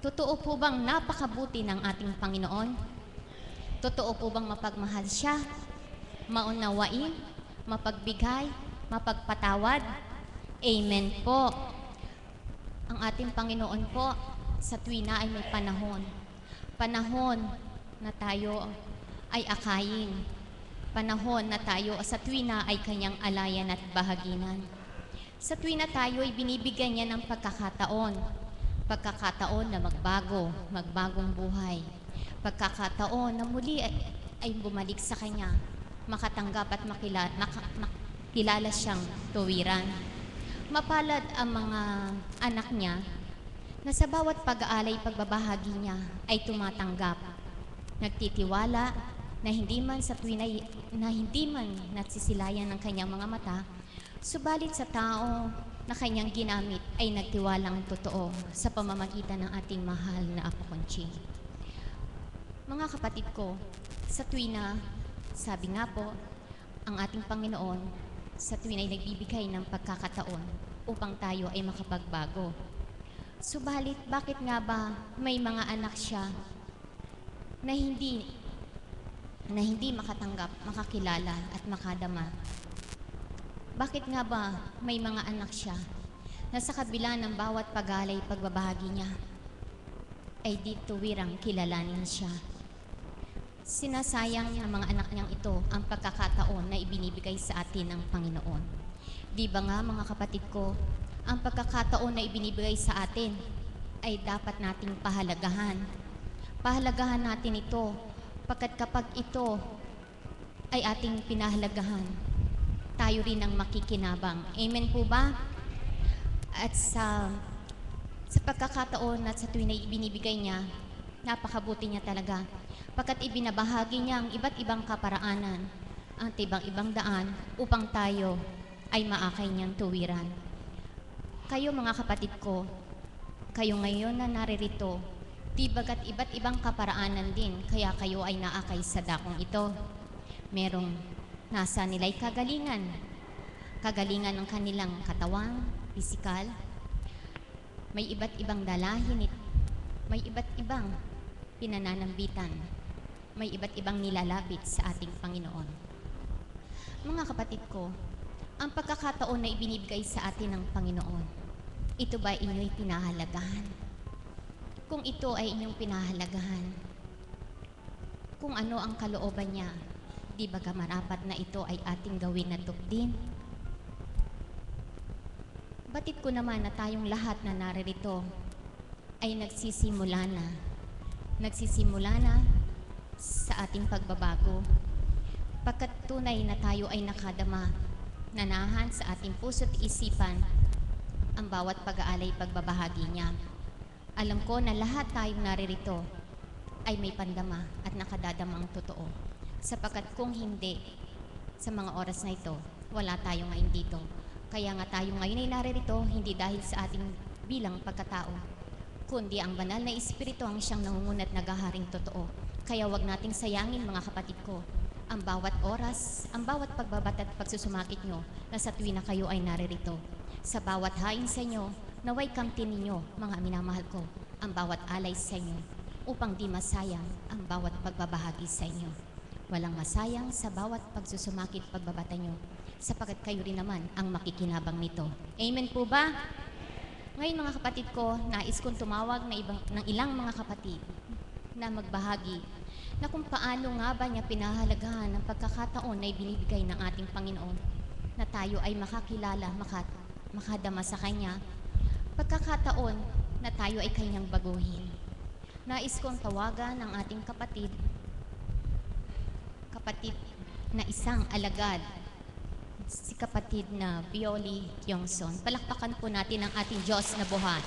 Totoo po bang napakabuti ng ating Panginoon? Totoo po bang mapagmahal siya, maunawain, mapagbigay, mapagpatawad? Amen po. Ang ating Panginoon po, sa tuwina ay may panahon. Panahon na tayo ay akayin. Panahon na tayo sa tuwina ay kanyang alayan at bahaginan. Sa tuwina tayo ay binibigyan niya ng pagkakataon. Pagkakataon na magbagong buhay. Pagkakataon na muli ay bumalik sa kanya, makatanggap at makilala siyang tuwiran. Mapalad ang mga anak niya na sa bawat pag-aalay pagbabahagi niya ay tumatanggap, nagtitiwala na hindi man sa tuwina na hindi man natsisilayan ng kanyang mga mata, subalit sa tao na kanyang ginamit ay nagtiwalang totoo sa pamamagitan ng ating mahal na Apo Conching. Mga kapatid ko, sa tuwina, sabi nga po, ang ating Panginoon sa tuwina ay nagbibigay ng pagkakataon upang tayo ay makapagbago. Subalit, bakit nga ba may mga anak siya na hindi makatanggap, makakilala at makadama? Bakit nga ba may mga anak siya na sa kabila ng bawat pag-alay pagbabahagi niya ay di tuwirang kilalanin siya? Sinasayang ng mga anak niyang ito ang pagkakataon na ibinibigay sa atin ng Panginoon. Di ba nga mga kapatid ko, ang pagkakataon na ibinibigay sa atin ay dapat nating pahalagahan. Pahalagahan natin ito pagkat kapag ito ay ating pinahalagahan, tayo rin ang makikinabang. Amen po ba? At sa pagkakataon at sa tuwing na ibinibigay niya, napakabuti niya talaga. Pagkat ibinabahagi niya ang iba't ibang kaparaanan, ang ibang daan upang tayo ay maakay niyang tuwiran. Kayo mga kapatid ko, kayo ngayon na naririto, di bagat iba't ibang kaparaanan din, kaya kayo ay naakay sa dakong ito. Merong nasa nila'y kagalingan ng kanilang katawan, pisikal. May iba't ibang dalahin, may iba't ibang pinananambitan, may iba't ibang nilalapit sa ating Panginoon. Mga kapatid ko, ang pagkakataon na ibinibigay sa atin ng Panginoon, ito ba inyo'y pinahalagahan? Kung ito ay inyong pinahalagahan, kung ano ang kalooban niya, di ba marapat na ito ay ating gawin na tupdin? Batid ko naman na tayong lahat na naririto ay nagsisimula na sa ating pagbabago. Pagkat tunay na tayo ay nakadama, nanahan sa ating puso't isipan ang bawat pag-aalay pagbabahagi niya. Alam ko na lahat tayong naririto ay may pandama at nakadadamang totoo. Sapagkat kung hindi, sa mga oras na ito, wala tayo ngayon dito. Kaya nga tayo ngayon ay naririto, hindi dahil sa ating bilang pagkatao, kundi ang banal na Espiritu ang siyang nangungunat naghaharing totoo. Kaya wag nating sayangin mga kapatid ko, ang bawat oras, ang bawat pagbabat at pagsusumakit nyo na sa tuwina kayo ay naririto. Sa bawat hain sa inyo, naway kamtin ninyo, mga minamahal ko, ang bawat alay sa inyo, upang di masayang ang bawat pagbabahagi sa inyo. Walang masayang sa bawat pagsusumakit pagbabata nyo, sapagkat kayo rin naman ang makikinabang nito. Amen po ba? Ngayon mga kapatid ko, nais kong tumawag ng ilang mga kapatid na magbahagi na kung paano nga ba niya pinahalagahan ang pagkakataon na ibinibigay ng ating Panginoon na tayo ay makakilala, makadama sa Kanya, pagkakataon na tayo ay Kanyang baguhin. Nais kong tawagan ng ating kapatid na isang alagad, si kapatid na Bioli Yongson. Palakpakan po natin ang ating Diyos na buhay.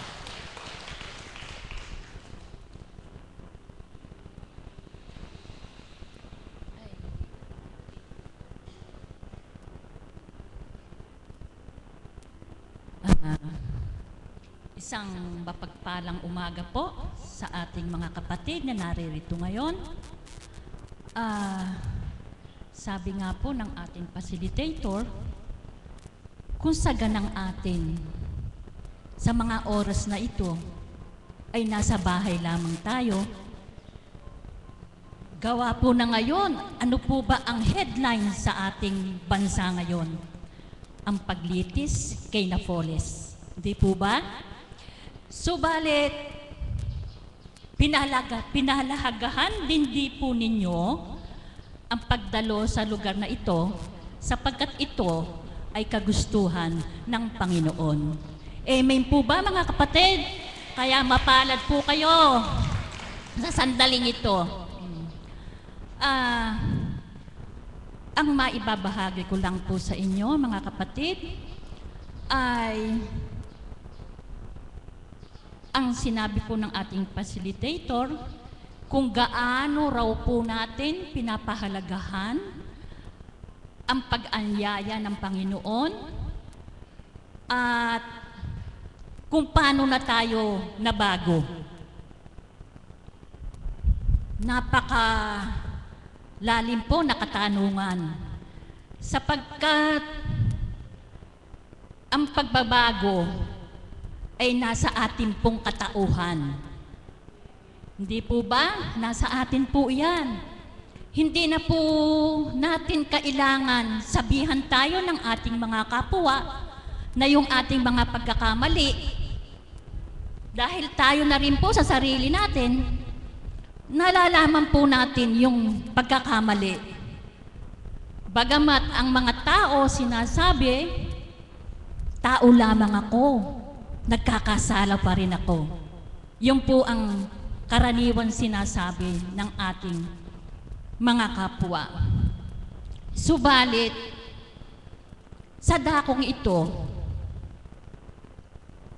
Isang mapagpalang umaga po sa ating mga kapatid na naririto ngayon. Sabi nga po ng ating facilitator, kung saganang atin sa mga oras na ito ay nasa bahay lamang tayo. Gawa po na ngayon, ano po ba ang headline sa ating bansa ngayon? Ang paglitis kay Napoles. Hindi po ba? Subalit, pinalahagahan din di po ninyo ang pagdalo sa lugar na ito sapagkat ito ay kagustuhan ng Panginoon. Amen po ba mga kapatid? Kaya mapalad po kayo sa sandaling ito. Ang maibabahagi ko lang po sa inyo mga kapatid ay ang sinabi po ng ating facilitator kung gaano raw po natin pinapahalagahan ang pag-anyaya ng Panginoon at kung paano na tayo nabago. Lalim po na katanungan sapagkat ang pagbabago ay nasa atin pong katauhan. Hindi po ba? Nasa atin po yan. Hindi na po natin kailangan sabihan tayo ng ating mga kapwa na yung ating mga pagkakamali. Dahil tayo na rin po sa sarili natin, nalalaman po natin yung pagkakamali. Bagamat ang mga tao sinasabi, tao lamang ako, nagkakasala pa rin ako. Yun po ang karaniwan sinasabi ng ating mga kapwa. Subalit, sa dakong ito,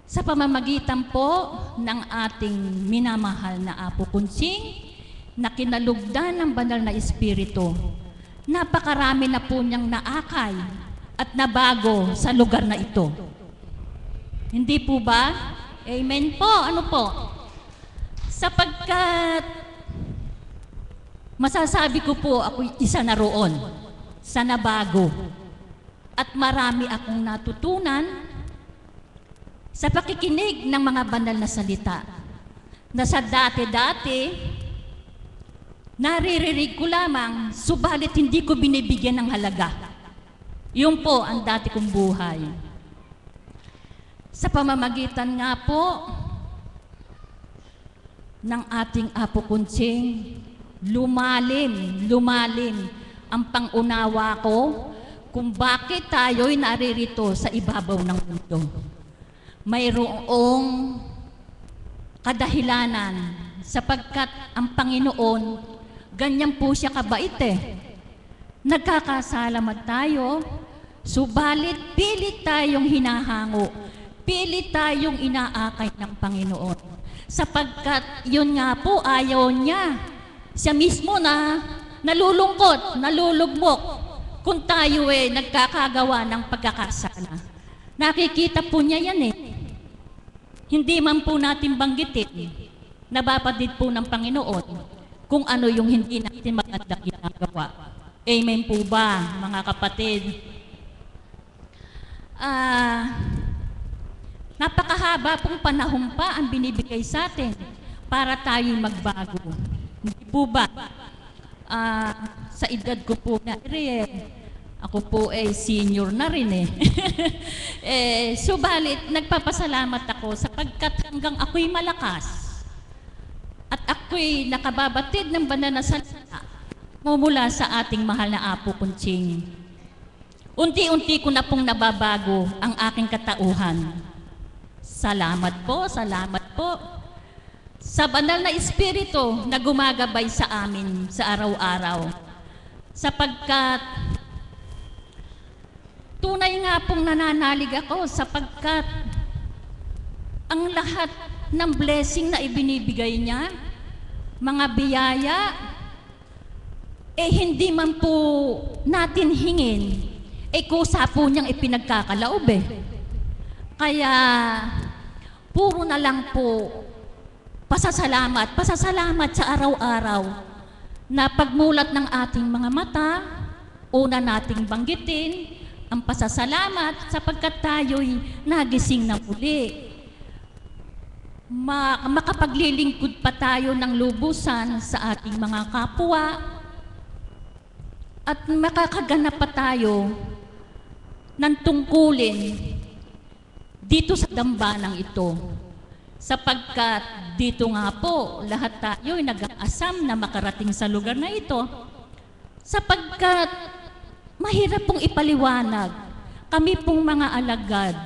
sa pamamagitan po ng ating minamahal na Apo Kunsing na kinalugdan ng banal na Espiritu, napakarami na po niyang naakay at nabago sa lugar na ito. Hindi po ba? Amen po. Ano po? Sapagkat masasabi ko po ako isa na roon sa nabago at marami akong natutunan sa pakikinig ng mga banal na salita na sa dati-dati naririnig ko lamang subalit hindi ko binibigyan ng halaga. Yun po ang dati kong buhay. Sa pamamagitan nga po ng ating Apo Kunsing, lumalim ang pangunawa ko kung bakit tayo'y naririto sa ibabaw ng mundo. Mayroong kadahilanan sapagkat ang Panginoon, ganyan po siya kabait eh. Nagkakasalamat tayo, subalit pilit tayong hinahango, pilit tayong inaakay ng Panginoon. Sapagkat yun nga po, ayaw niya. Siya mismo na nalulungkot, nalulugmok kung tayo nagkakagawa ng pagkakasala. Nakikita po niya yan eh. Hindi man po natin banggitin, nababatid po ng Panginoon kung ano yung hindi natin magandang ginagawa. Amen po ba, mga kapatid? Napakahaba pong panahon pa ang binibigay sa atin para tayo magbago. Hindi po ba? Sa edad ko po na ako po senior na rin eh. Subalit, nagpapasalamat ako sapagkat hanggang ako'y malakas at ako'y nakababatid ng banal na salita mula sa ating mahal na Apo Kunsing. Unti-unti ko na pong nababago ang aking katauhan. Salamat po sa banal na Espiritu na gumagabay sa amin sa araw-araw. Sapagkat tunay nga pong nananalig ako sapagkat ang lahat ng blessing na ibinibigay niya, mga biyaya, hindi man po natin hingin, kusa po niyang ipinagkakalaob eh. Kaya puro na lang po pasasalamat sa araw-araw na pagmulat ng ating mga mata, una nating banggitin ang pasasalamat sapagkat tayo'y nagising na muli. makapaglilingkod pa tayo ng lubusan sa ating mga kapwa at makakaganap pa tayo ng tungkulin dito sa dambanang ito. Sapagkat dito nga po, lahat tayo ay nag-aasam na makarating sa lugar na ito. Sapagkat mahirap pong ipaliwanag, kami pong mga alagad,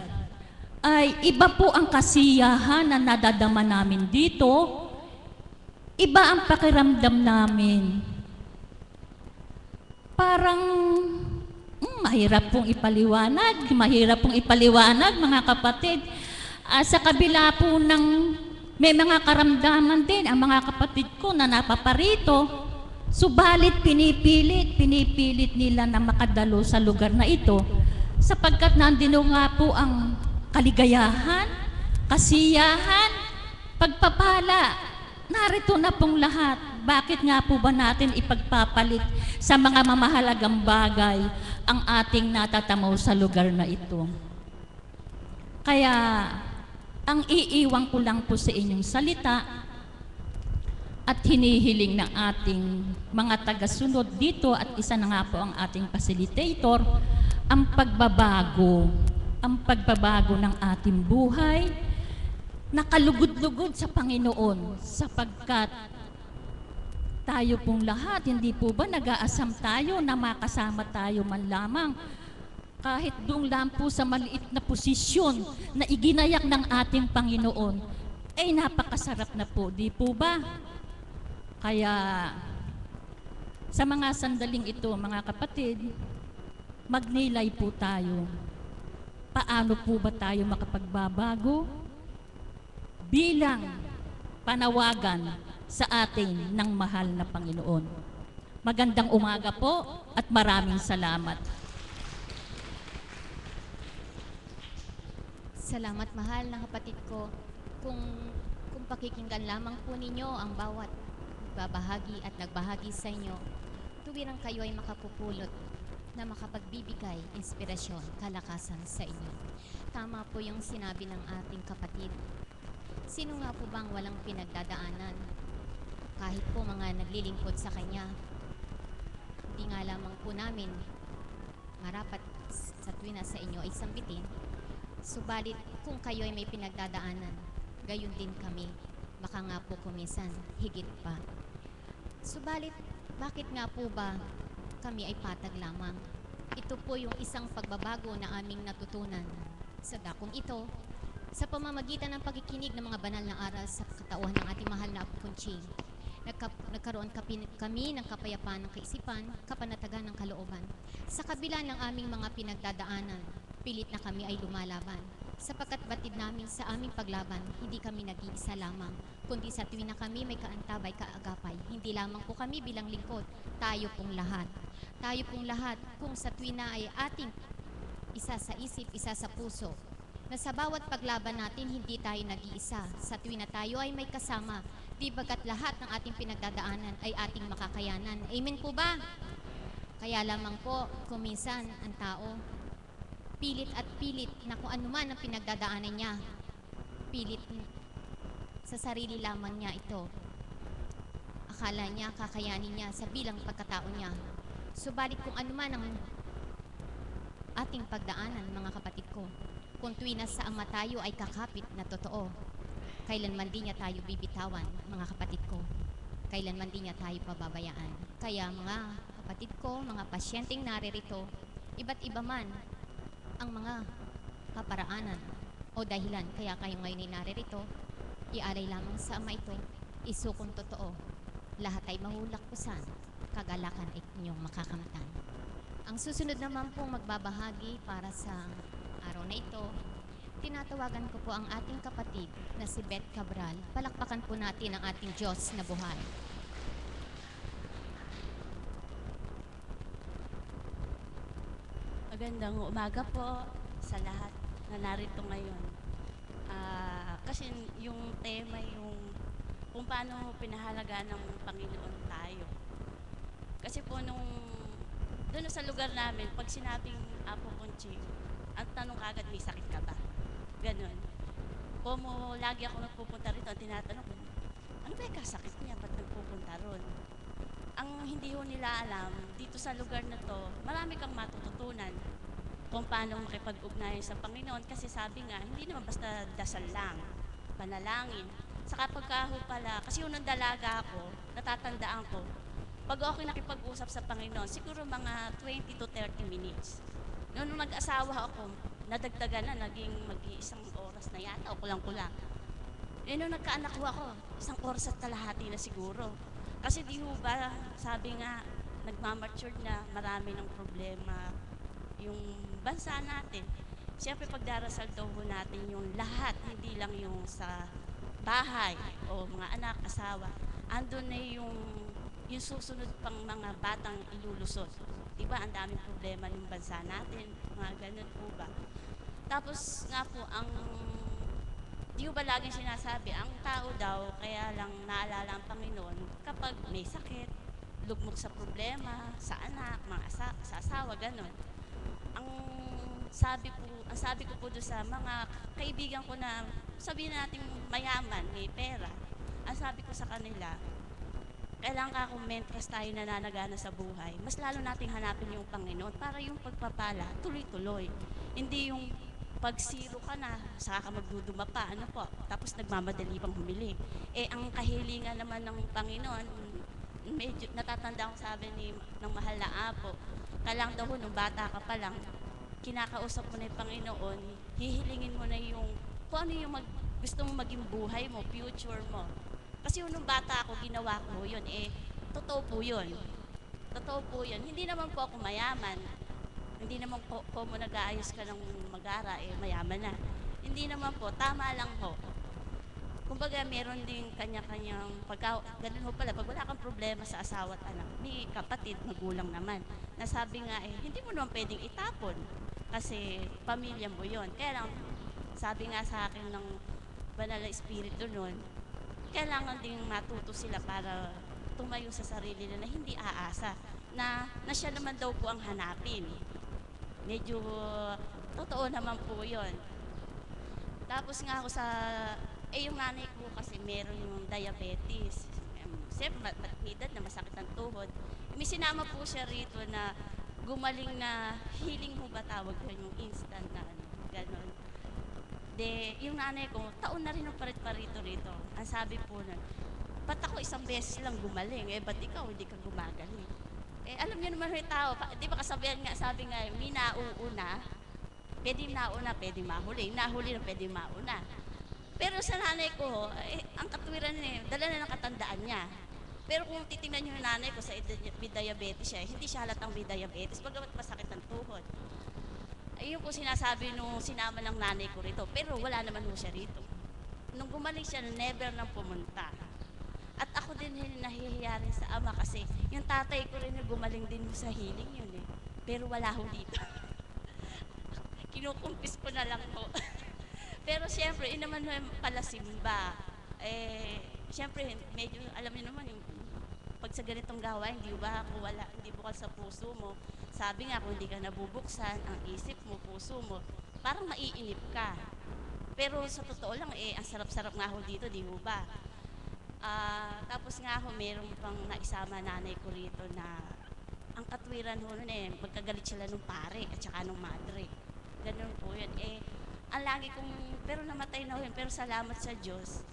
ay iba po ang kasiyahan na nadadama namin dito, iba ang pakiramdam namin. Parang mahirap pong ipaliwanag mga kapatid. Sa kabila po ng may mga karamdaman din ang mga kapatid ko na napaparito, subalit pinipilit nila na makadalo sa lugar na ito sapagkat nandito nga po ang kaligayahan, kasiyahan, pagpapala. Narito na pong lahat. Bakit nga po ba natin ipagpapalit sa mga mamahalagang bagay ang ating natatamaw sa lugar na ito? Kaya, ang iiwan ko lang po sa inyong salita at hinihiling ng ating mga tagasunod dito at isa na nga po ang ating facilitator, ang pagbabago ng ating buhay, nakalugod-lugod sa Panginoon sapagkat tayo pong lahat, hindi po ba nag-aasam tayo na makasama tayo man lamang kahit doon lang po sa maliit na posisyon na iginayak ng ating Panginoon, ay napakasarap na po, di po ba? Kaya sa mga sandaling ito, mga kapatid, magnilay po tayo. Paano po ba tayo makapagbabago bilang panawagan sa atin ng mahal na Panginoon? Magandang umaga po at maraming salamat. Salamat mahal na kapatid ko. Kung pakikinggan lamang po ninyo ang bawat babahagi at nagbahagi sa inyo, tuwirang kayo ay makapupulot na makapagbibigay inspirasyon, kalakasan sa inyo. Tama po yung sinabi ng ating kapatid. Sino nga po bang walang pinagdadaanan? Kahit po mga naglilingkod sa Kanya, hindi nga lamang po namin marapat sa tuwin na sa inyo ay sambitin. Subalit kung kayo ay may pinagdadaanan, gayon din kami, baka nga po kuminsan higit pa. Subalit, bakit nga po ba kami ay patag lamang? Ito po yung isang pagbabago na aming natutunan sa dakong ito, sa pamamagitan ng pagkikinig ng mga banal na aral sa katauhan ng ating mahal na Apo Conching. Nagkaroon kami ng kapayapaan ng kaisipan, kapanatagan ng kalooban. Sa kabila ng aming mga pinagdadaanan, pilit na kami ay lumalaban. Sapagkat batid namin sa aming paglaban, hindi kami nag-iisa lamang, kundi sa tuwin na kami may kaantabay, kaagapay. Hindi lamang po kami bilang lingkod, tayo pong lahat. Tayo pong lahat kung sa tuwin na ay ating isa sa isip, isa sa puso, na sa bawat paglaban natin, hindi tayo nag-iisa. Sa tuwin na tayo ay may kasama, di bagat lahat ng ating pinagdadaanan ay ating makakayanan. Amen po ba? Kaya lamang po, kuminsan ang tao, pilit at pilit na kung ano man ang pinagdadaanan niya, pilit sa sarili lamang niya ito. Akala niya, kakayanin niya sa bilang pagkatao niya. Subalit kung ano man ang ating pagdaanan, mga kapatid ko, kung tuwin na sa Ama tayo ay kakapit na totoo, kailanman din niya tayo bibitawan, mga kapatid ko. Kailanman din niya tayo pababayaan. Kaya mga kapatid ko, mga pasyenteng naririto, iba't iba man ang mga kaparaanan o dahilan kaya kayo ngayon ay naririto, ialay lamang sa Ama ito, isukong totoo. Lahat ay mahulakpusan, kagalakan ay inyong makakamtan. Ang susunod naman pong magbabahagi para sa araw na ito, tinatawagan ko po ang ating kapatid na si Beth Cabral. Palakpakan po natin ang ating Diyos na buhay. Magandang umaga po sa lahat na narito ngayon. Kasi yung tema yung kung paano pinahalagaan ng Panginoon tayo. Kasi po doon sa lugar namin, pag sinabing Apo Conching, ang tanong agad, may sakit ka ba? Ganon. Como lagi ako nagpupunta rito, ang tinatanong ko, ano ba yung kasakit niya? Ba't nagpupunta ron? Ang hindi ho nila alam, dito sa lugar na to, marami kang matututunan kung paano makipag-ugnayan sa Panginoon. Kasi sabi nga, hindi naman basta dasal lang, panalangin. Saka pagka ho pala, kasi yung nung dalaga ako, natatandaan ko, pag ako nakipag-usap sa Panginoon, siguro mga 20 to 30 minutes. Nung nag-asawa ako, nadagdagan na, naging mag-iisang oras na yata, o kulang-kulang. Nung nagkaanak ko ako, 1 oras at kalahati na siguro. Kasi di ho ba, sabi nga, nagmamature na, marami ng problema yung bansa natin. Siyempre pagdarasal daw ho natin yung lahat, hindi lang yung sa bahay o mga anak, asawa. Andun na yung susunod pang mga batang ilulusot. Diba, ang daming problema ng bansa natin, mga ganun po ba. Tapos nga po, di ba laging sinasabi, ang tao daw, kaya lang naalala ang Panginoon kapag may sakit, lugmok sa problema, sa anak, sa asawa, ganun. Ang sabi ko po doon sa mga kaibigan ko na sabihin natin mayaman, may pera, ang sabi ko sa kanila, kailangan ka kung mentras tayo nananagana sa buhay, mas lalo nating hanapin yung Panginoon para yung pagpapala tuloy-tuloy. Hindi yung pag zero ka na, saka ka magduduma pa, ano po, tapos nagmamadali pang humili. Ang kahilingan naman ng Panginoon, medyo natatanda ko sabi ng mahal na apo, kailangan daw nung bata ka pa lang, kinakausap mo na yung Panginoon, hihilingin mo na yung, kung ano yung gusto mo maging buhay mo, future mo. Kasi nung bata ako, ginawa ko yun, totoo po yun. Totoo po yun. Hindi naman po ako mayaman. Hindi naman po, kung nag-aayos ka ng mag-ara, mayaman na. Hindi naman po, tama lang po. Kumbaga, meron din kanya-kanyang ganun ho pala, pag wala kang problema sa asawa at anak, may kapatid, magulang naman, nasabi nga hindi mo naman pwedeng itapon kasi pamilya mo yon. Kaya lang, sabi nga sa akin ng Banal na Espiritu noon, kailangan ding matuto sila para tumayo sa sarili nila na hindi aasa, na siya naman daw po ang hanapin. Medyo totoo naman po yon. Tapos nga ako yung nanay ko kasi meron yung diabetes. Siyempre, matmidad na masakit ang tuhod. May sinama po siya rito na gumaling na healing mo ba tawag yun, yung instant na gano'n. Yung nanay ko, taon na rin ang parit-parito rito. Ang sabi po nun, ba't ako isang beses lang gumaling? Ba't ikaw hindi ka gumagaling? Alam niyo naman yung tao, di ba kasabihan nga, sabi nga, may nauuna, pwedeng nauna, pwedeng mahuli. Nahuli na pwedeng mauna. Pero sa nanay ko, ang katwiran niya, dala na ng katandaan niya. Pero kung titingnan niyo yung nanay ko sa may diabetes siya, hindi siya halatang may diabetes, bagamat masakit ang tuhod. Ayun po sinasabi nung sinama ng nanay ko rito, pero wala naman ho siya rito. Nung gumaling siya, never nang pumunta. At ako din nahihiya rin sa ama kasi yung tatay ko rin gumaling din sa healing yun pero wala ho dito. Kinukumpis ko na lang po. Pero siyempre, naman pala simba. Siyempre, medyo alam niyo naman yung pag sa ganitong gawain, hindi bukal sa puso mo. Sabi nga, kung hindi ka nabubuksan, ang isip mo, puso mo, parang maiinip ka. Pero sa totoo lang, ang sarap-sarap nga ho dito, di ho ba? Tapos nga ho, meron pang naisama nanay ko rito na ang katwiran ho nun magkagalit sila nung pare at saka nung madre. Ganun po yun. Ang lagi kong, pero namatay na ho yun, pero salamat sa Diyos.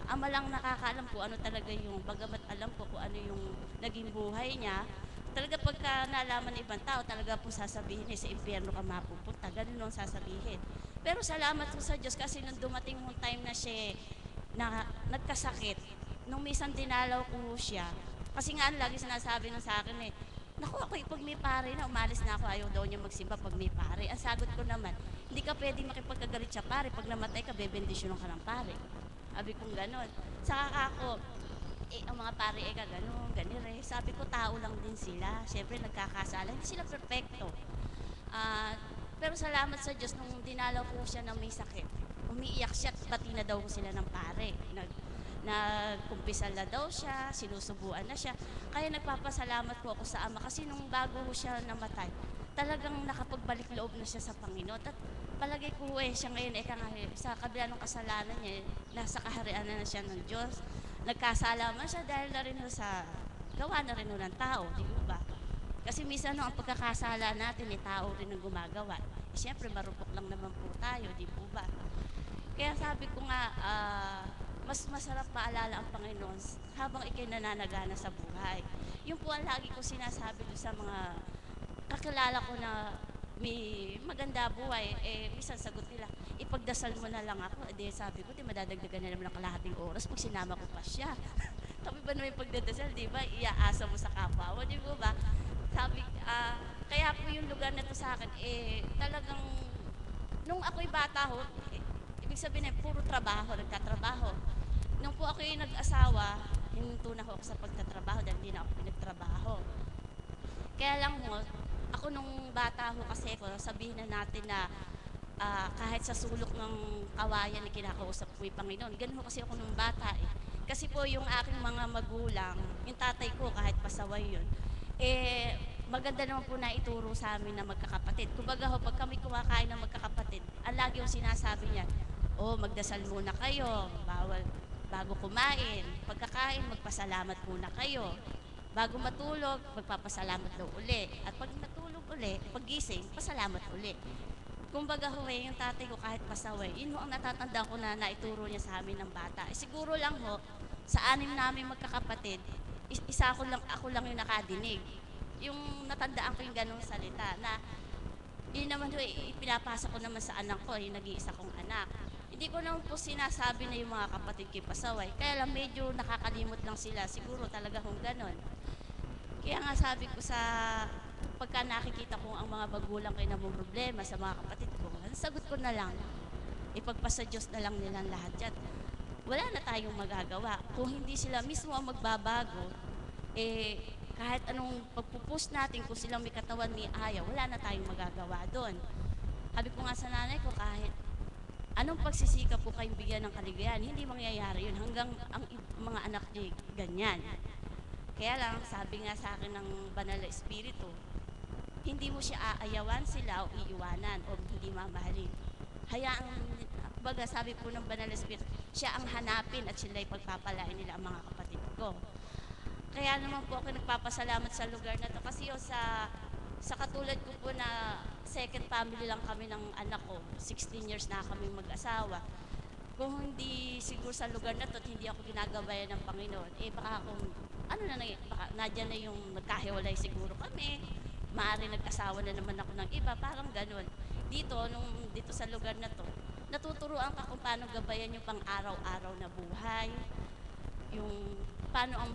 Ama lang nakakaalam po ano talaga yung, bagamat alam ko kung ano yung naging buhay niya, talaga pagka nalaman ng ibang tao, talaga po sasabihin sa impyerno ka mapupunta, ganun nung sasabihin. Pero salamat po sa Diyos kasi nung dumating yung time na siya na nagkasakit, nung minsan dinalaw ko siya, kasi nga lagi sinasabi na sa akin naku ako pag may pare na, umalis na ako, ayaw daw niya magsimba pag may pare. Ang sagot ko naman, hindi ka pwedeng makipagkagalit sa pare, pag namatay ka, bebendisyonan ka ng pare. Sabi kong ganon. Saka ako, ang mga pare ganon, ganire. Sabi ko, tao lang din sila. Siyempre, nagkakasala. Hindi sila perfecto. Pero salamat sa Diyos, nung dinalaw ko siya ng may sakit, umiiyak siya at pati na daw ko sila ng pare. Nagkumpisal na daw siya, sinusubuan na siya. Kaya nagpapasalamat po ako sa Ama kasi nung bago siya namatay, talagang nakapagbalik loob na siya sa Panginoon. At palagay ko siya ngayon, sa kabila ng kasalanan niya, nasa kaharian na siya ng Diyos. Nagkasala man siya dahil na rin sa gawa na rin ng tao, di ba? Kasi minsan ang pagkakasala natin, tao rin ang gumagawa. Siyempre, marupok lang naman po tayo, di po ba? Kaya sabi ko nga, mas masarap maalala ang Panginoon habang ikay nananagana sa buhay. Yung po ang lagi ko sinasabi doon sa mga kakilala ko na may maganda buhay, minsan sagot nila, ipagdasal mo na lang ako. Sabi ko, madadagdagan na naman ng kalahating oras pag sinama ko pa siya. Sabi ba naman yung pagdadasal, di ba? Iaasa mo sa kapwa mo, di ba? Sabi, kaya po yung lugar na to sa akin, talagang, nung ako'y bata ho, ibig sabihin puro trabaho, nagtatrabaho. Nung po ako'y nag-asawa, hininto na ako sa pagtatrabaho dahil hindi na ako pinagtrabaho. Kaya lang ho, ako nung bata ho kasi ko, sabihin na natin na kahit sa sulok ng kawayan ni kinakausap ko yung Panginoon. Ganun ho kasi ako nung bata eh. Kasi po yung aking mga magulang, yung tatay ko kahit pasaway yun, maganda naman po na ituro sa amin na magkakapatid. Kumbaga ho, pag kami kumakain ng magkakapatid, ang lagi yung sinasabi niya, magdasal muna kayo, bago kumain. Pagkakain, magpasalamat muna kayo. Bago matulog, magpapasalamat daw uli. At pag natulog uli, paggising, pasalamat uli. Kumbaga ho, yung tatay ko kahit pasaway, yun ho ang natatandaan ko na naituro niya sa amin ng bata. Siguro lang ho, sa anim namin magkakapatid, ako lang yung nakadinig. Yung natandaan ko yung ganong salita na yun naman ho, pinapasa ko naman sa anak ko, yung nag-iisa kong anak. Hindi ko naman po sinasabi na yung mga kapatid kay pasaway. Kaya lang medyo nakakalimot lang sila. Siguro talaga kung ganon. Kaya nga sabi ko pagka nakikita ko ang mga magulang kayo na may problema sa mga kapatid ko, sagot ko na lang, ipagpasa Diyos na lang nilang lahat yan. Wala na tayong magagawa. Kung hindi sila mismo ang magbabago, kahit anong pagpupus natin, kung silang may katawan, may ayaw, wala na tayong magagawa doon. Sabi ko nga sa nanay ko, kahit anong pagsisikap po kayong bigyan ng kaligayahan, hindi mangyayari yun hanggang ang mga anak niya ganyan. Kaya lang, sabi nga sa akin ng Banal na Espiritu, hindi mo siya aayawan sila o iiwanan o hindi mamahalin. Hayaan, baga sabi po ng Banal na Espiritu, siya ang hanapin at sila'y pagpapalain nila ang mga kapatid ko. Kaya naman po ako nagpapasalamat sa lugar na to kasi sa katulad ko po na second family lang kami ng anak ko, 16 years na kami mag-asawa. Kung hindi siguro sa lugar na to at hindi ako ginagabayan ng Panginoon, baka kung baka nadyan na yung nagkahiwalay siguro kami, maaari nag-asawa na naman ako ng iba, parang ganun. Dito sa lugar na to, natuturuan ka kung paano gabayan yung pang-araw-araw na buhay, yung paano ang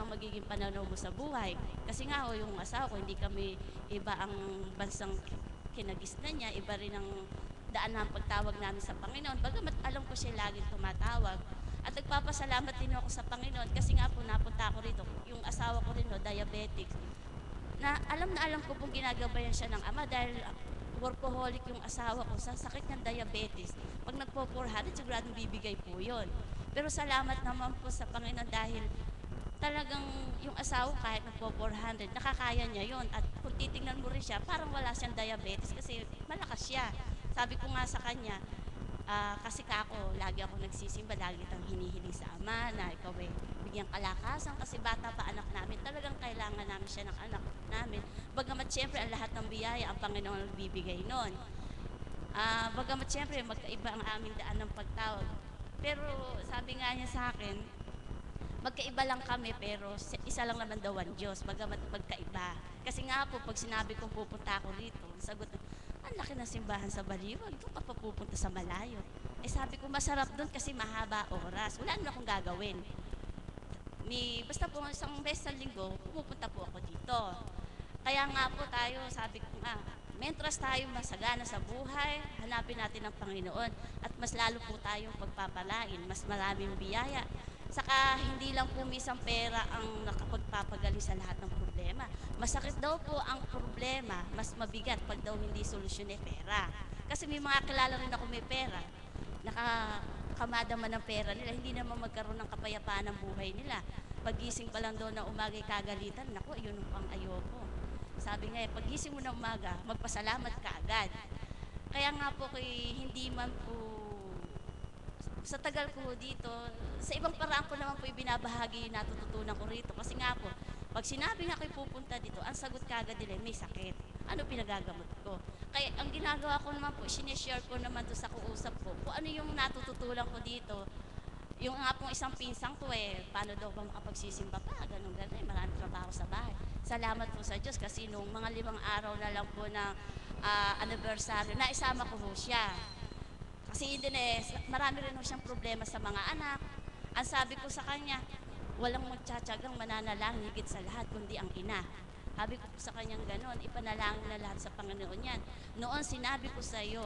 magiging pananaw mo sa buhay. Kasi nga yung asawa ko, hindi kami iba ang bansang kinagisnan niya, iba rin ang daan ng pagtawag namin sa Panginoon. Bagamat alam ko siya laging tumatawag. At nagpapasalamat din ako sa Panginoon kasi nga po napunta ako rito. Yung asawa ko rin, diabetic. Alam ko pong ginagabayan siya ng ama dahil workaholic yung asawa ko sa sakit ng diabetes. Pag nagpo-400, siguradong bibigay po yun. Pero salamat naman po sa Panginoon dahil talagang yung asawa kahit nagpo-400, nakakaya niya yon. At kung titingnan mo rin siya, parang wala siyang diabetes kasi malakas siya. Sabi ko nga sa kanya, kasi lagi ako nagsisimba, lagi kitang hinihiling sa ama na ikaw bigyang kalakasan kasi bata pa anak namin. Talagang kailangan namin siya ng anak namin. Bagamat siyempre ang lahat ng biyaya, ang Panginoon nagbibigay nun. Bagamat siyempre magkaiba ang aming daan ng pagtawag. Pero sabi nga niya sa akin, magkaiba lang kami pero isa lang naman daw ang Diyos, bagamat magkaiba. Kasi nga po, pag sinabi kong pupunta ako rito, sagot, ang laki ng simbahan sa Baliwag, doon ka pa pupunta sa malayo. Sabi ko, masarap doon kasi mahaba oras. Wala naman akong gagawin. Basta po isang beses sa linggo, pumupunta po ako dito. Kaya nga po tayo, sabi ko nga, mentras tayo masagana sa buhay, hanapin natin ang Panginoon at mas lalo po tayong pagpapalain, mas maraming biyaya. Saka hindi lang po misang pera ang nakapagpapagaling sa lahat ng problema. Masakit daw po ang problema, mas mabigat pag daw hindi solusyon pera. Kasi may mga kilala rin ako may pera, nakakamada man ng pera nila, hindi naman magkaroon ng kapayapaan ng buhay nila. Pagising pa lang daw na umaga'y kagalitan, naku, yun ang pang ayoko. Sabi nga, pagising mo na umaga, magpasalamat ka agad. Kaya nga po hindi man po sa tagal ko dito, sa ibang paraan ko naman po ibinabahagi yung natututunan ko rito. Kasi nga po, pag sinabi nga kayo pupunta dito, ang sagot kagad nila, may sakit. Ano pinagagamot ko? Kaya ang ginagawa ko naman po, sinishare ko naman doon sa kuusap ko, kung ano yung natututunan ko dito. Yung nga pong isang pinsang ko paano daw ba makapagsisimba pa, ganun, maraming trabaho sa bahay. Salamat po sa Diyos kasi nung mga 5 araw na lang po na anniversary, naisama ko po siya. Kasi hindi marami rin siyang problema sa mga anak. Ang sabi ko sa kanya, walang magtsatsagang mananalangin higit sa lahat kundi ang ina. Sabi ko sa kanyang ganon, ipanalangin na lahat sa Panginoon yan. Noon sinabi ko sa iyo,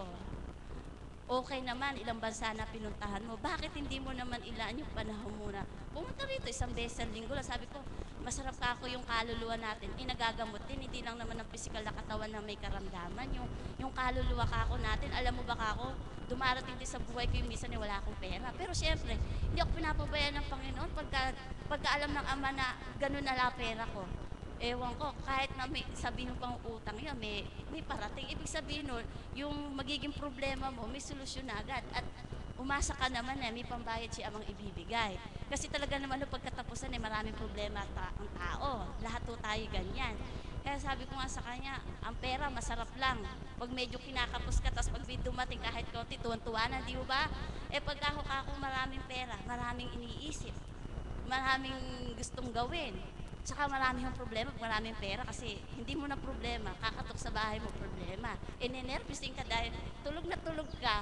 okay naman, ilang bansa na pinuntahan mo. Bakit hindi mo naman ilaan yung panahon muna? Pumunta rito, 1 beses sa linggo lang. Sabi ko, masarap ka ako yung kaluluwa natin. Nagagamot din, hindi lang naman ang physical na katawan na may karamdaman. Yung kaluluwa ka ako natin, alam mo ba ka ako, dumarating din sa buhay ko yung minsan wala akong pera. Pero siyempre, hindi ako pinapabayaan ng Panginoon pagka alam ng Ama na ganun na lang pera ko. Ewan ko, kahit na may sabihin pang utang yun, may parating. Ibig sabihin nun, yung magiging problema mo, may solusyon na agad. At umasa ka naman may pambayad si Amang ibibigay. Kasi talaga naman pagkatapusan maraming problema ang tao. Lahat po tayo ganyan. Kaya sabi ko nga sa kanya, ang pera masarap lang. Pag medyo kinakapos ka, tapos pag dumating kahit konti, tuwan-tuwa na, di ba? Pagka ako maraming pera, maraming iniisip, maraming gustong gawin. Tsaka marami yung problema pag maraming pera kasi hindi mo na problema, kakatok sa bahay mo problema. Ninervising ka dahil tulog na tulog ka.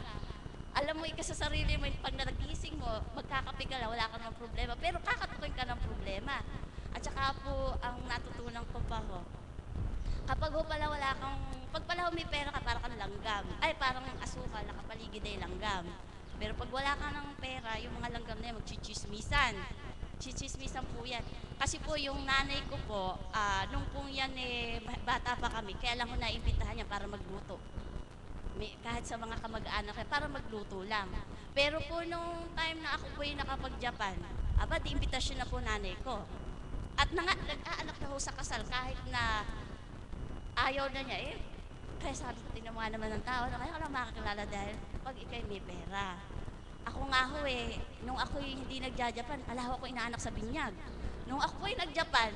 Alam mo, sa sarili mo, pag nagising mo, magkakape ka lang, wala ka namang problema. Pero kakatukin ka ng problema. At saka po, ang natutunan ko pa ho, kapag pag pala may pera ka, parang kang langgam. Parang asukal, nakapaligid ay langgam. Pero pag wala ka ng pera, yung mga langgam na yan, magchichismisan. Chichismisan po yan. Kasi po yung nanay ko po, nung po yan bata pa kami, kaya lang ko naimbitahan niya para magluto. Kahit sa mga kamag-anak para magluto lang. Pero po nung time na ako po yung nakapag-Japan, di imbitasyon na po nanay ko. At nag-aanak na ho sa kasal kahit na ayaw na niya Kaya sabi ko, tingnan mo nga naman ng tao, kaya ka lang makakilala dahil pag ikay may pera. Ako nga ho nung ako hindi nagja-Japan, alaho ako inaanak sa binyag. Nung ako po nag-Japan,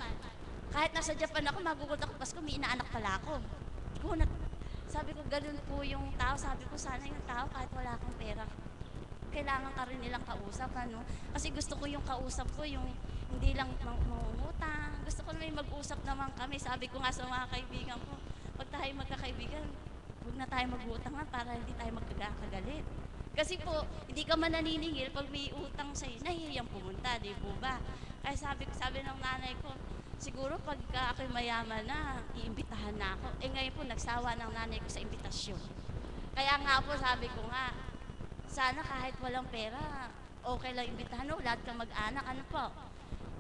kahit nasa Japan ako, magugulat ako, Pasko, may inaanak pala ako. Sabi ko, ganun po yung tao. Sabi ko, sana yung tao, kahit wala akong pera, kailangan ka rin nilang kausap, Kasi gusto ko yung kausap ko, yung hindi lang mangungutang. Gusto ko na may mag-usap naman kami. Sabi ko nga sa mga kaibigan ko, pag tayo magkakaibigan, huwag na tayo mag-utang para hindi tayo magkakagalit. Kasi po, hindi ka man naniningil pag may utang sa'yo, nahihiyang pumunta, di po ba? Kaya sabi ng nanay ko, siguro pagka ako'y mayaman na, iimbitahan na ako. Ngayon po, nagsawa ng nanay ko sa imbitasyon. Kaya nga po, sabi ko nga, sana kahit walang pera, okay lang imbitahan. Lahat kang mag-anak, ano po?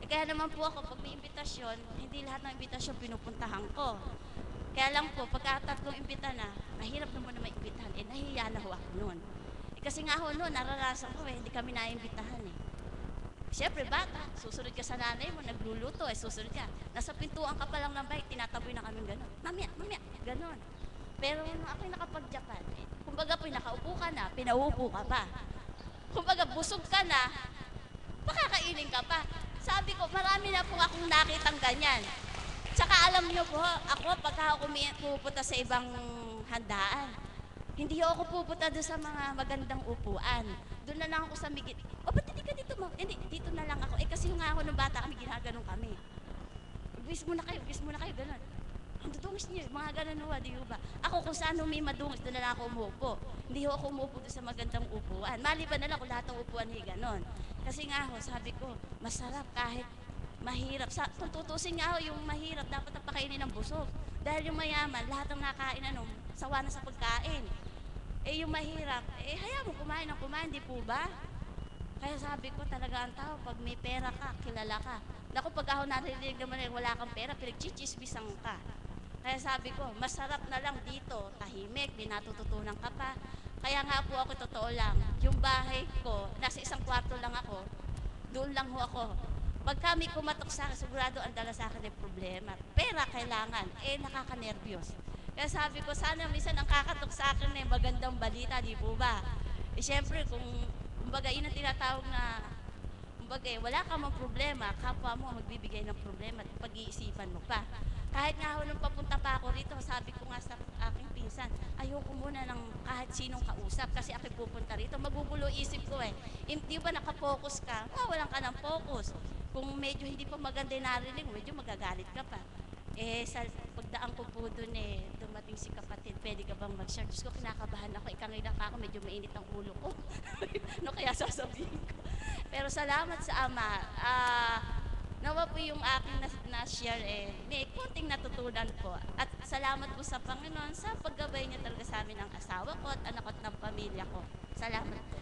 Kaya naman po ako, pag may imbitasyon, hindi lahat ng imbitasyon pinupuntahan ko. Kaya lang po, pagka 3 imbita na, mahirap naman na maimbitahan. Nahihiya na ho ako noon. Kasi nga ho noon, naranasan ko hindi kami naimbitahan Siyempre, bata, susunod ka sa nanay mo, nagluluto, susunod ka. Nasa pintuan ka pa lang ng bahay, tinataboy na kami gano'n. Mamaya, gano'n. Pero nung ako'y nakapag-Japan, kumbaga po, nakaupo ka na, pinauupo ka pa. Kumbaga, busog ka na, pakakainin ka pa. Sabi ko, marami na po akong nakitang ganyan. Tsaka alam niyo po, ako, pagka ako pupunta sa ibang handaan, hindi ako pupunta doon sa mga magandang upuan. Doon na lang ako sa migit. Ba't hindi ka dito mo? Hindi, dito na lang ako. Kasi nga ako nung bata kami, ginaganon kami. Bis muna kayo, gano'n. Ang dudungis niyo, mga gano'n di ba? Ako kung saan may madungis, doon na lang ako umupo. Hindi ako umupo doon sa magandang upuan. Maliban na lang kung lahat ng upuan gano'n. Kasi nga ako, sabi ko, masarap kahit mahirap. Kung tutusin nga ako, yung mahirap, dapat napakainin ng busog. Dahil yung mayaman, lahat ng nakain, sawa na sa pagkain. Yung mahirap, hayaan mo kumain ng kumain, di po ba? Kaya sabi ko talaga ang tao, pag may pera ka, kilala ka. Naku, pag ako narinig naman wala kang pera, pinagchichismisan ka. Kaya sabi ko, masarap na lang dito, tahimik, di natututunan ka pa. Kaya nga po ako, totoo lang, yung bahay ko, nasa 1 kwarto lang ako, doon lang ho ako. Pag kami kumatok sa akin, sigurado ang dala sa akin ay problema. Pera kailangan, nakakanervyos. Kaya sabi ko, sana minsan ang kakatok sa akin na magandang balita, di po ba? Eh, syempre, kumbaga, yun ang tinatawag na, kumbaga, wala ka mang problema, kapwa mo ang magbibigay ng problema at pag-iisipan mo pa. Kahit nga ho, nung papunta pa ako rito, sabi ko nga sa aking pinsan, ayoko muna ng kahit sinong kausap kasi ako pupunta rito. Magugulo isip ko eh. Di ba nakapokus ka? Walang ka ng focus. Kung medyo hindi pa maganda yung narinig, medyo magagalit ka pa. Eh, sa pagdaan ko po doon dumating si kapatid, pwede ka bang mag-share? Diyos ko, kinakabahan ako, ikangina pa ako, medyo mainit ang ulo ko. No, kaya sasabihin ko. Pero salamat sa Ama. Nawa po yung aking na-share may konting natutunan po. At salamat po sa Panginoon sa paggabay niya talaga sa amin ng asawa ko at anak at ng pamilya ko. Salamat po.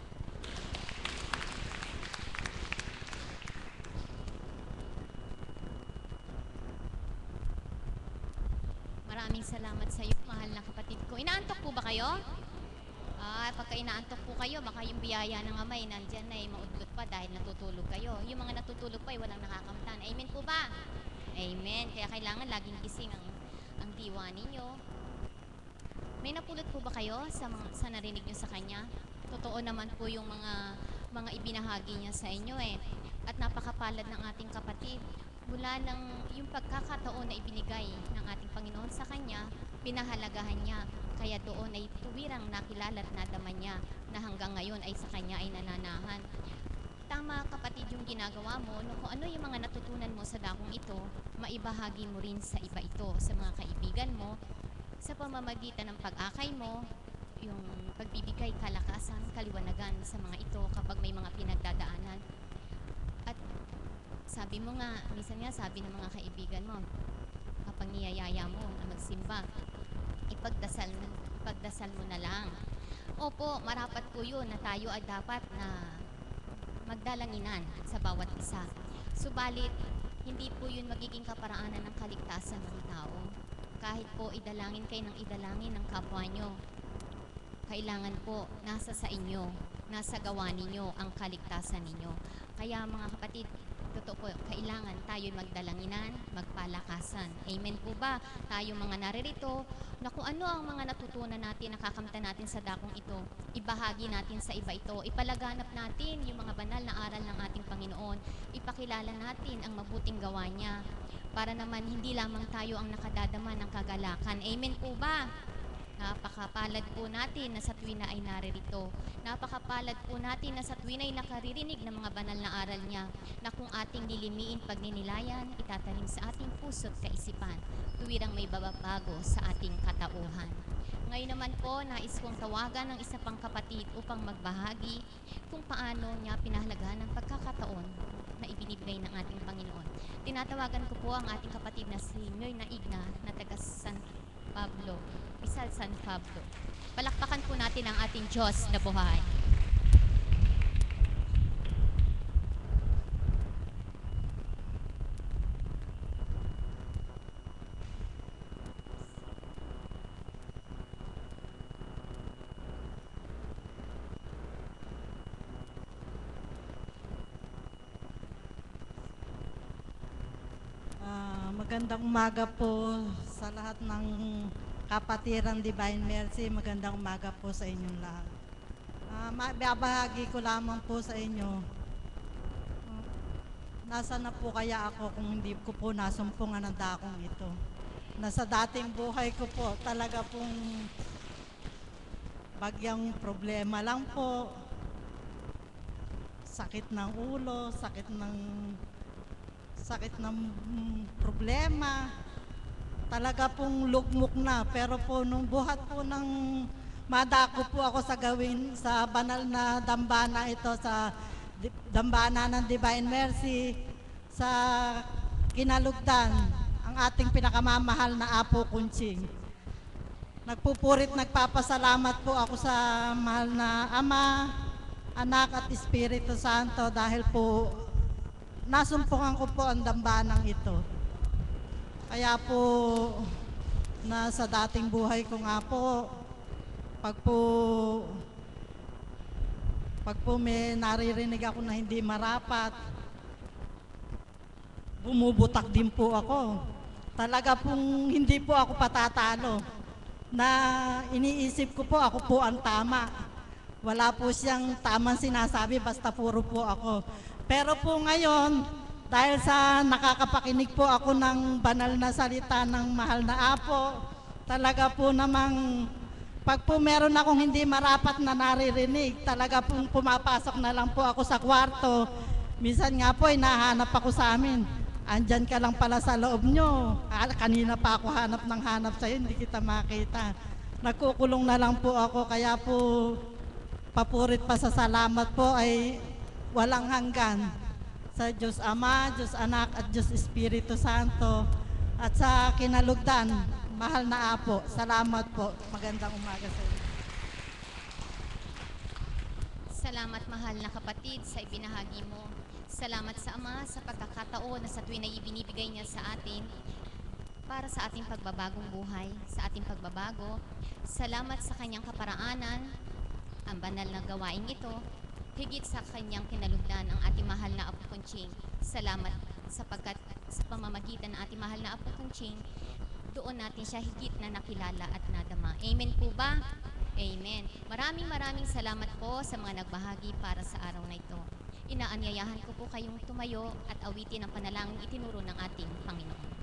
Maraming salamat sa iyo, mahal na kapatid ko. Inaantok po ba kayo? Pagka inaantok po kayo, baka yung biyaya ng Ama nandyan na maudlot pa dahil natutulog kayo. Yung mga natutulog pa walang nakakamtan. Amen po ba? Amen. Kaya kailangan laging gising ang diwa ninyo. May napulot po ba kayo sa narinig nyo sa Kanya? Totoo naman po yung mga ibinahagi niya sa inyo At napakapalad ng ating kapatid. Mula ng yung pagkakataon na ibinigay ng ating Panginoon sa Kanya, pinahalagahan niya. Kaya doon ay tuwirang nakilala at nadama niya na hanggang ngayon ay sa Kanya ay nananahan. Tama kapatid yung ginagawa mo, no, kung ano yung mga natutunan mo sa dakong ito, maibahagi mo rin sa iba ito, sa mga kaibigan mo, sa pamamagitan ng pag-akay mo, yung pagbibigay kalakasan, kaliwanagan sa mga ito kapag may mga pinagdadaanan. At sabi mo nga, minsan nga sabi ng mga kaibigan mo, kapag niyayaya mo na magsimba, ipagdasal mo na lang. Opo, marapat po yun na tayo ay dapat na magdalanginan sa bawat isa. Subalit, hindi po yun magiging kaparaanan ng kaligtasan ng tao. Kahit po idalangin kayo ng idalangin ng kapwa nyo, kailangan po nasa sa inyo, nasa gawa ninyo ang kaligtasan ninyo. Kaya mga kapatid, totoo po, kailangan tayo magdalanginan, magpalakasan. Amen po ba? Tayo mga naririto, na kung ano ang mga natutunan natin, nakakamta natin sa dakong ito, ibahagi natin sa iba ito, ipalaganap natin yung mga banal na aral ng ating Panginoon, ipakilala natin ang mabuting gawa niya, para naman hindi lamang tayo ang nakadadama ng kagalakan. Amen po ba? Napakapalad po natin na sa tuwina ay naririto. Napakapalad po natin na sa tuwina ay nakaririnig ng mga banal na aral niya na kung ating lilimiin pagninilayan, itatanim sa ating puso't kaisipan, tuwirang may bababago sa ating katauhan. Ngayon naman po, nais kong tawagan ng isa pang kapatid upang magbahagi kung paano niya pinahalagahan ang pagkakataon na ibinibigay ng ating Panginoon. Tinatawagan ko po ang ating kapatid na si Noy Naigna na taga San Pablo, Rizal San Pablo. Palakpakan po natin ang ating Diyos na buhay. Magandang umaga po sa lahat ng kapatiran Divine Mercy. Magandang umaga po sa inyong lahat. Mababahagi ko lamang po sa inyo. Nasa na po kaya ako kung hindi ko po nasumpungan ang dakong ito. Nasa dating buhay ko po, talaga pong bagyang problema lang po. Sakit ng ulo, sakit ng problema, talaga pong lugmok na. Pero po nung buhat po ng madako po ako sa banal na dambana ito, sa dambana ng Divine Mercy, sa Kinalugdan, ang ating pinakamamahal na Apo Kunching. Nagpupurit, nagpapasalamat po ako sa mahal na Ama, Anak at Espiritu Santo dahil po nasumpungan ko po ang dambanang ito. Kaya po, sa dating buhay ko nga po, pag po may naririnig ako na hindi marapat, bumubutak din po ako. Talaga pong hindi po ako patatalo. na iniisip ko po ako po ang tama. Wala po siyang tamang sinasabi, basta puro po ako. Pero po ngayon, dahil sa nakakapakinig po ako ng banal na salita ng mahal na Apo, talaga po namang pag po meron akong hindi marapat na naririnig, talaga pong pumapasok na lang po ako sa kwarto. Minsan nga po, nahanap ako sa amin. Andyan ka lang pala sa loob nyo. Kanina pa ako hanap ng hanap sa'yo, hindi kita makita. Nagkukulong na lang po ako, kaya po papurit pa sa salamat po ay walang hanggan. Sa Diyos Ama, Diyos Anak at Diyos Espiritu Santo at sa kinalugdan, mahal na Apo. Salamat po. Magandang umaga sa inyo. Salamat mahal na kapatid sa ibinahagi mo. Salamat sa Ama sa pagkakataon na sa tuwing na ibinibigay niya sa atin para sa ating pagbabagong buhay, sa ating pagbabago. Salamat sa kanyang kaparaanan, ang banal na gawain ito, higit sa kanyang kinalugdan ang ating mahal na Apo Conching. Salamat sapagkat sa pamamagitan ng ating mahal na Apo Conching, doon natin siya higit na nakilala at nadama. Amen po ba? Amen. Maraming salamat po sa mga nagbahagi para sa araw na ito. Inaanyayahan ko po kayong tumayo at awitin ang panalangin itinuro ng ating Panginoon.